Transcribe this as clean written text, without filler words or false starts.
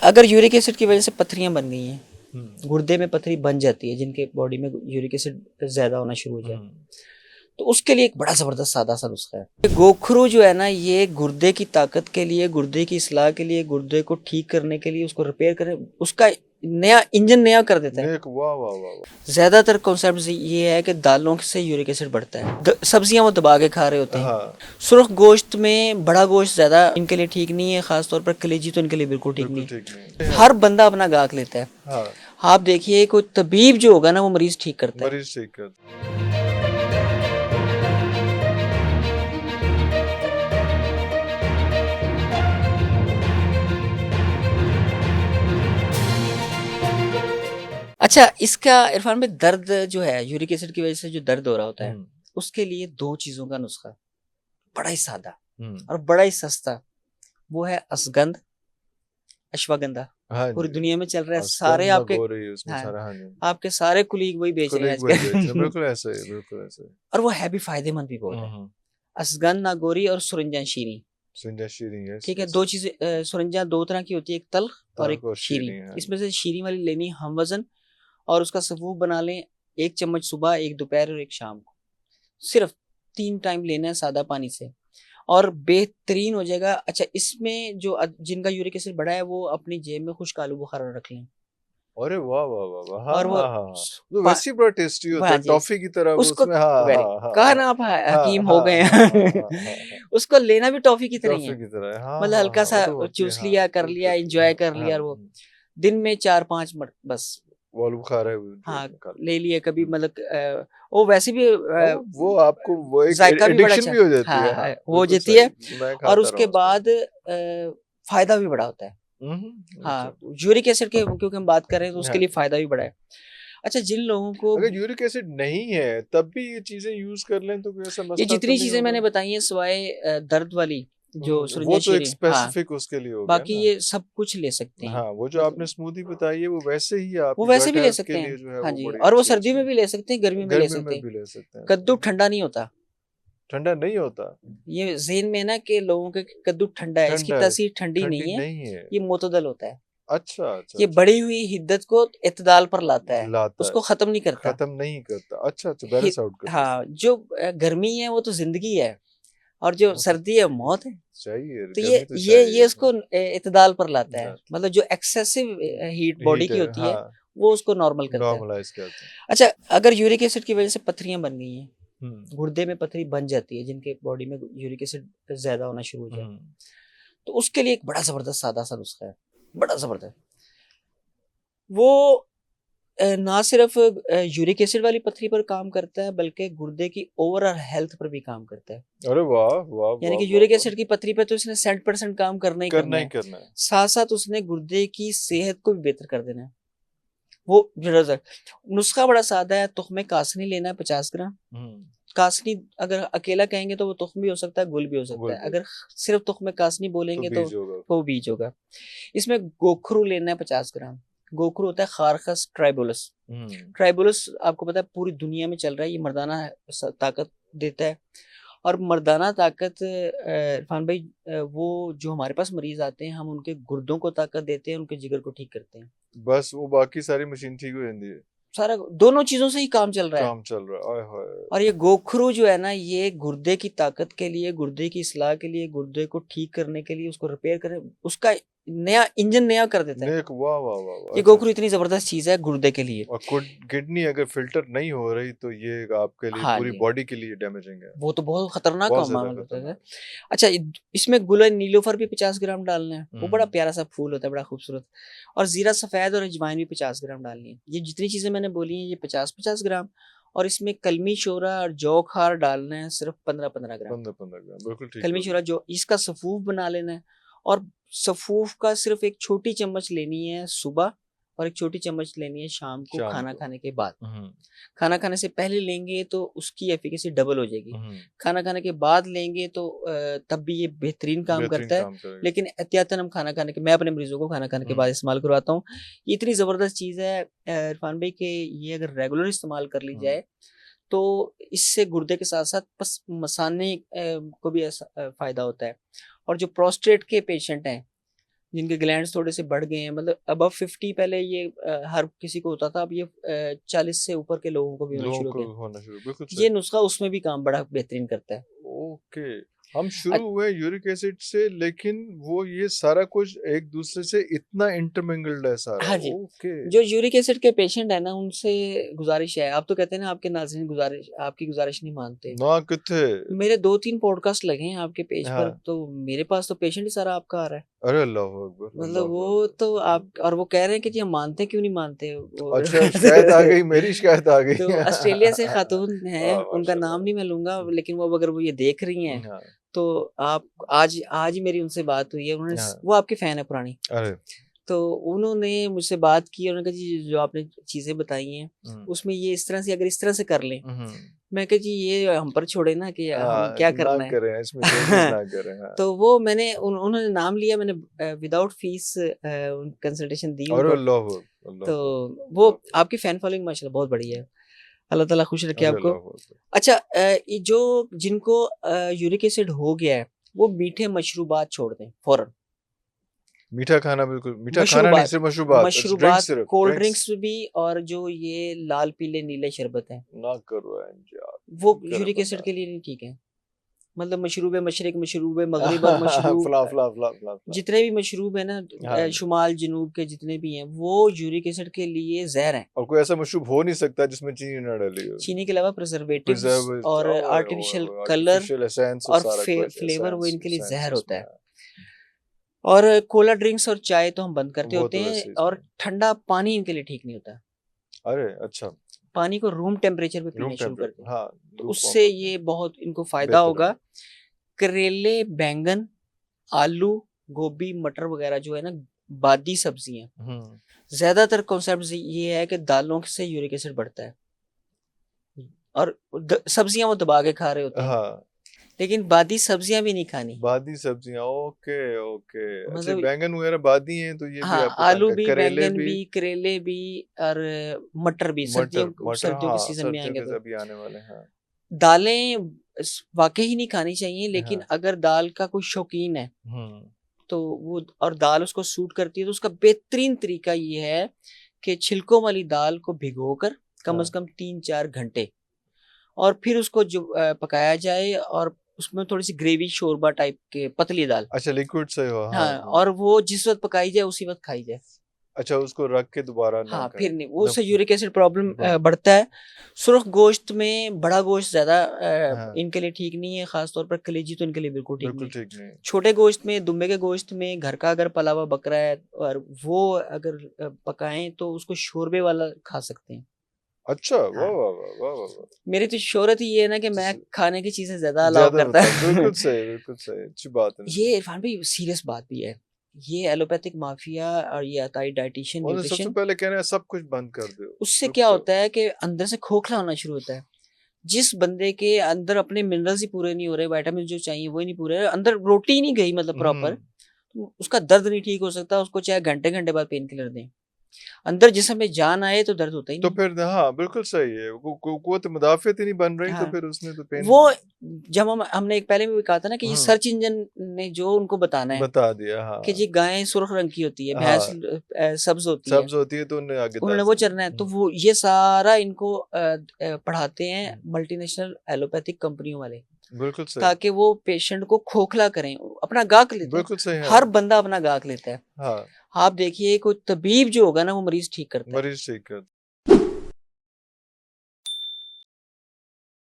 अगर uric acid की वजह से पथरियां बन गई हैं, गुर्दे में पथरी बन जाती है, जिनके बॉडी में यूरिक एसिड ज्यादा होना शुरू हो जाए, तो उसके लिए एक बड़ा जबरदस्त सादा सा नुस्खा है। ये गोखरू जो है ना, ये गुर्दे की ताकत के लिए, गुर्दे की इस्लाह के लिए, गुर्दे को ठीक करने के लिए, उसको रिपेयर करने, उसका नया इंजन नया कर देता है। वाह वाह वाह। ज्यादातर कॉन्सेप्ट ये है कि दालों से यूरिक एसिड बढ़ता है, सब्जियां वो दबा के खा रहे होते हैं। हाँ। सुर्ख गोश्त में बड़ा गोश्त ज्यादा इनके लिए ठीक नहीं है, खासतौर पर कलेजी तो इनके लिए बिल्कुल ठीक नहीं है। हर बंदा अपना गाहक लेता है। हाँ। आप देखिए, कोई तबीब जो होगा ना, वो मरीज ठीक करता है। मरीज ठीक करता है। अच्छा, इसका इरफान में दर्द जो है, यूरिक एसिड की वजह से जो दर्द हो रहा होता है, उसके लिए दो चीजों का नुस्खा, बड़ा ही सादा और बड़ा ही सस्ता, वो है असगंध, अश्वगंधा। हाँ पूरी जी। दुनिया में चल रहा है, सारे आपके उसमें सारा, हाँ जी, आपके सारे कुलीग वही बेच रहे हैं आजकल। बिल्कुल ऐसे ही, बिल्कुल ऐसे ही। और वो है भी फायदेमंद भी बहुत है। असगंध, नागौरी और सुरंजा शीरी। ठीक है, दो चीजें। सुरंजा दो तरह की होती है, एक तल्ख और एक शीरी। इसमें से शीरी वाली लेनी हम वजन, और उसका सफूफ बना लें। 1 चम्मच सुबह, एक दोपहर और एक शाम को, सिर्फ 3 टाइम लेना है सादा पानी से, और बेहतरीन हो जाएगा। अच्छा, इसमें जो जिनका यूरिक एसिड बढ़ा है, वो अपनी जेब में खुश्क आलू बुखारा रख लें। अरे वाह वाह वाह वाह। हाँ और वो हाँ हाँ, तो वैसे ही बड़ा टेस्टी होता है, टॉफी की तरह वो उसको उसमें। हाँ वेरी हाँ हाँ कहा हाँ ना, आप हाँ हकीम हो हाँ गए हाँ हाँ हैं। हाँ हाँ। उसको लेना भी टॉफी की तरह ही टॉफी है। की तरह है, हाँ मतलब हाँ हल्का हाँ, वो सा तो होती है, चूस हाँ लिया, कर लिया, बिल्कुल। एंजॉय कर हाँ, लिया, और वो दिन में 4-5 बस। वो आलू बुखारा है, वो जो हाँ, निकाल ले लिए कभी, मतलब वो वैसे भी वो आपको वो एक जायका भी बड़ा एडिक्शन अच्छा, भी हो जाती है। हाँ हाँ, हो बिल्कुल जाती है। सही, मैं और खाता रहा उसके हूँ उसको। बाद फायदा भी बड़ा होता है। अच्छा। हाँ, यूरिक एसिड के क्योंकि हम बात कर रहे हैं, तो उसके हाँ लिए जी। फायदा भी बड़ा है। अच्छा, जिन लोगों को अगर यूरिक एसिड नहीं है तब भी ये चीजें यूज कर लें तो कोई ऐसा ये मसला तो जितनी नहीं चीजें होगा? मैंने बताई हैं, सिवाय दर्द वाली जो वो सुरंजा तो एक शीरी, हाँ, स्पेसिफिक उसके लिए हो गया बाकी ना। ये सब कुछ ले सकते हैं। हाँ, वो जो आपने मतलब स्मूदी बताई है वो वैसे ही वो आपकी वैसे गट भी ले हेल्थ सकते के हैं। लिए जो है हाँ वो जी, बड़ी और वो अच्छी सर्दियों चीज में है। भी ले सकते हैं, गर्मी में ले गर्मी सकते में हैं। भी ले सकते हैं कद्दू इसको। ठंडा नहीं होता। ठंडा नहीं होता? ये ज़हन में ना कि लोगों के कद्दू ठंडा है, इसकी ठंडा है, तासीर ठंडी ठंडी नहीं है। नहीं है। ये मुतदल होता है। अच्छा अच्छा ये अच्छा। बढ़ी हुई हिद्दत को इत्तदाल पर लाता है, लाता है, उसको खत्म नहीं करता। खत्म नहीं करता। अच्छा अच्छा, बैलेंस आउट कर देता हाँ, जो गर्मी है वो तो जिंदगी है, और जो है। वो तो सर्दी है मौत है। चाहिए, तो गर्मी तो ये चाहिए। उसको इत्तदाल पर लाता है, हाँ, मतलब जो एक्सेसिव हीट बॉडी हीट की है, होती है, हाँ, वो उसको नॉर्मल करता है। नॉर्मलाइज करते हैं। अच्छा, अगर यूरिक एसिड की वजह से पथरियां बन गई हैं, हम्म गुर्दे में पथरी बन जाती है, जिनके बॉडी में यूरिक एसिड ज्यादा होना शुरू हो जाए, हम्म। तो उसके लिए एक बड़ा जबरदस्त सादा सा नुस्खा है, बड़ा जबरदस्त। वो ना सिर्फ यूरिक एसिड वाली पथरी पर काम करता है, बल्कि गुर्दे की ओवरऑल हेल्थ पर भी काम करता है। अरे वाह वाह यानी वाह कि वाह यूरिक वाह। एसिड की पथरी पे तो इसने 100% काम करना ही करना करना ही है, करना है। साथ साथ उसने गुर्दे की सेहत को भी बेहतर कर देना है। वो जरा नुस्खा बड़ा सादा है। तुख्मे कासनी लेना है 50 ग्राम। हम्म। कासनी अगर अकेला कहेंगे तो वो तुख्म भी हो सकता है, गुल भी हो सकता है। गुल भी अगर सिर्फ तुख्मे कासनी तो बोलेंगे तो बीज होगा। वो बीज होगा। इसमें गोखरू लेना है 50 ग्राम। गोखरू होता है खारखस ट्राइबोलस। हम्म। ट्राइबोलस आपको पता है पूरी दुनिया में चल रहा है, ये मर्दाना ताकत देता है। और मर्दाना ताकत इरफान भाई, वो जो हमारे पास मरीज आते हैं, हम उनके गुर्दों को ताकत देते हैं, उनके जिगर को ठीक करते हैं। बस वो बाकी सारी मशीन ठीक हो जाती है। सारा दोनों चीजों से ही काम चल रहा है। काम चल रहा है, आय हाय। और ये गोखरू जो है ना, ये गुर्दे की ताकत के लिए, गुर्दे की इस्लाह के लिए, गुर्दे को ठीक करने के लिए, उसको रिपेयर करने, उसका नया इंजन नया कर देता है। नेक, वाह वाह वाह वाह। ये अच्छा गोखरू अच्छा। इतनी जबरदस्त चीज है गुर्दे के लिए। और किडनी अगर फिल्टर नहीं हो रही तो ये आपके लिए, हाँ पूरी जी, बॉडी के लिए डैमेजिंग है। वो तो बहुत खतरनाक बहुत ज्यादा मामला होता है। खतरनाक। अच्छा, इसमें गुल नीलोफर भी 50 ग्राम डालना है, वो बड़ा हम्म। प्यारा सा फूल होता है, बड़ा खूबसूरत। और जीरा सफेद और अजवाइन भी 50 ग्राम डालनी है। ये जितनी चीजें मैंने बोली हैं, ये 50-50 ग्राम। और इसमें कलमी शोरा और जौ खार डालना है, सिर्फ 15-15 ग्राम। 15-15 ग्राम बिल्कुल ठीक कलमी होगा। शोरा जो, इसका सफूफ बना लेना है। और सफूफ का सिर्फ एक छोटी चम्मच लेनी है सुबह, और एक छोटी चम्मच लेनी है शाम को शाम खाना को। खाने के बाद। हम्म खाना खाने से पहले लेंगे तो उसकी एफिकेसी डबल हो जाएगी। हम्म। खाना खाने के बाद लेंगे तो तब भी ये बेहतरीन काम बेहतरीन करता है। काम करेगा। लेकिन एहतियातन हम खाना खाने के, मैं अपने मरीजों को खाना खाने के बाद इस्तेमाल करवाता हूँ। ये इतनी ज़बरदस्त चीज़ है इरफान भाई, कि ये अगर रेगुलर इस्तेमाल कर ली हम्म। जाए, तो इससे गुर्दे के साथ साथ बस मसाने को भी फ़ायदा होता है। और जो प्रोस्टेट के पेशेंट हैं, जिनके ग्लैंड्स थोड़े से बढ़ गए हैं, मतलब अबव 50 पहले ये हर किसी को होता था, अब ये 40 से ऊपर के लोगों को भी होना शुरू हो गया। ये नुस्खा उसमें भी काम बड़ा बेहतरीन करता है। ओके, हम शुरू हुए यूरिक एसिड से, लेकिन वो ये सारा कुछ एक दूसरे से इतना इंटरमिंगल्ड है सारा। हाँ जी, जो यूरिक एसिड के पेशेंट है ना, उनसे गुजारिश है, आप तो कहते हैं ना आपके नाज़रीन आपकी गुजारिश नहीं मानते ना, कितने मेरे 2-3 पॉडकास्ट लगे हैं आपके पेज पर, तो मेरे पास तो पेशेंट ही सारा आपका आ रहा है। अरे अल्लाह अकबर, मतलब वो तो आप, और वो कह रहे हैं कि जी हम मानते क्यों नहीं मानते। अच्छा, शिकायत आ गई, मेरी शिकायत आ गई। तो ऑस्ट्रेलिया से खातून हैं, उनका नाम नहीं मैं लूंगा, लेकिन वो अगर वो ये देख रही हैं तो आप आज ही मेरी उनसे बात हुई है, उन्होंने वो आपके फैन है पुरानी। तो उन्होंने मुझसे बात की, उन्होंने कहा जी जो आपने चीजें बताई हैं उसमें ये इस तरह से, अगर इस तरह से कर लें, मैं कहा जी ये हम पर छोड़े ना कि हम क्या करना है, करें इसमें ना करें। तो वो मैंने उन्होंने नाम लिया, मैंने विदाउट फीस कंसल्टेशन दी उनको। तो वो आपकी फैन फॉलोइंग माशाल्लाह बहुत बड़ी है, अल्लाह ताला खुश रखे आपको। अच्छा, ये जो जिनको यूरिक एसिड हो गया है वो मीठे मशरूबात छोड़ दें फौरन। मीठा खाना, बिल्कुल मीठा खाना नहीं, सिर्फ मशरूबात, कोल्ड ड्रिंक्स भी, और जो ये लाल पीले नीले शरबत हैं ना करो यार, वो यूरिक एसिड के लिए नहीं ठीक है। मतलब मशरूब मशरिक, मशरूब मगरिब और मशरूब जितने भी मशरूब है ना, शुमाल जनूब के जितने भी हैं, वो यूरिक एसिड के लिए जहर हैं। और कोई ऐसा मशरूब हो नहीं सकता जिसमें चीनी ना डाली हो। चीनी के अलावा प्रिजर्वेटिव्स और आर्टिफिशियल कलर और फ्लेवर, वो इनके लिए जहर होता है। और कोला ड्रिंक्स और चाय तो हम बंद करते होते हैं, और ठंडा पानी इनके लिए ठीक नहीं होता। अरे अच्छा, पानी को रूम टेम्परेचर पे पीना शुरू कर दें, हाँ, तो उससे ये बहुत इनको फायदा होगा। करेले, बैंगन, आलू, गोभी, मटर वगैरह जो है ना, बादी सब्जियां, ज्यादातर कॉन्सेप्ट ये है कि दालों से यूरिक एसिड बढ़ता है, और सब्जियां वो दबा के खा रहे होते हैं। हाँ। लेकिन बादी सब्जियां भी नहीं खानी। बादी सब्जियां, ओके ओके, अच्छा बैंगन वगैरह बादी हैं, तो ये हाँ, भी आपको आलू भी, बैंगन भी, करेले भी, और मटर भी, सर्दियों के सीजन में आएंगे तो अभी आने वाले हैं। दालें वाकई ही नहीं खानी चाहिए, लेकिन अगर दाल का कोई शौकीन है तो वो, और दाल उसको सूट करती है, तो उसका बेहतरीन तरीका ये है कि छिलकों वाली दाल को भिगोकर कम से कम 3-4 घंटे, और फिर उसको जो पकाया जाए, और उसमें थोड़ी सी ग्रेवी शोरबा टाइप के, पतली दाल, अच्छा लिक्विड से हो, हाँ, और वो जिस वक्त पकाई जाए उसी वक्त खाई जाए। अच्छा, उसको रख के दोबारा ना हाँ, फिर नहीं, वो उससे यूरिक एसिड प्रॉब्लम बढ़ता है। सुर्ख गोश्त में बड़ा गोश्त ज्यादा इनके लिए ठीक नहीं है, खासतौर पर कलेजी तो इनके लिए बिल्कुल ठीक नहीं। छोटे गोश्त में, दुम्बे के गोश्त में, घर का अगर पला हुआ बकरा है और वो अगर पकाएं तो उसको शोरबे वाला खा सकते हैं। अच्छा, वाह वाह वाह वाह। मेरी तो शोहरत ही ये है ना कि मैं खाने की चीजें ज्यादा अलाउ करता है। बिल्कुल सही, बिल्कुल सही, अच्छी बात है। ये इरफान भाई सीरियस बात भी है, ये एलोपैथिक माफिया और ये अताई डाइटिशियन न्यूट्रिशन, सबसे पहले कह रहे हैं सब कुछ बंद कर दो। उससे क्या होता है कि अंदर से खोखला होना शुरू होता है। जिस बंदे के अंदर अपने मिनरल्स ही पूरे नहीं हो रहे, विटामिन जो चाहिए वो ही नहीं पूरे, अंदर रोटी ही नहीं गई मतलब प्रॉपर, तो उसका दर्द नहीं ठीक हो सकता, उसको चाहे घंटे घंटे बाद पेन किलर दें। अंदर जिस्म में जान आए तो दर्द होता ही नहीं। तो फिर हाँ बिल्कुल सही है, वो तो मुदाफियत ही नहीं बन रही। हाँ। तो फिर उसने तो पेन, वो जब हमने एक पहले में भी कहा था ना कि ये सर्च इंजन ने जो उनको बताना है, बता दिया, हाँ, कि जी गायें सुर्ख रंग की होती है, भैंस सब्ज होती है, तो उन्होंने वो चलना है। तो वो ये सारा इनको पढ़ाते हैं मल्टीनेशनल एलोपैथिक कंपनियों वाले, बिल्कुल सही, ताकि वो पेशेंट को खोखला करें, अपना गाहक लेते हैं। बिल्कुल सही, हर बंदा अपना गाहक लेता है। हाँ। आप देखिए कोई तबीब जो होगा ना वो मरीज ठीक करता है,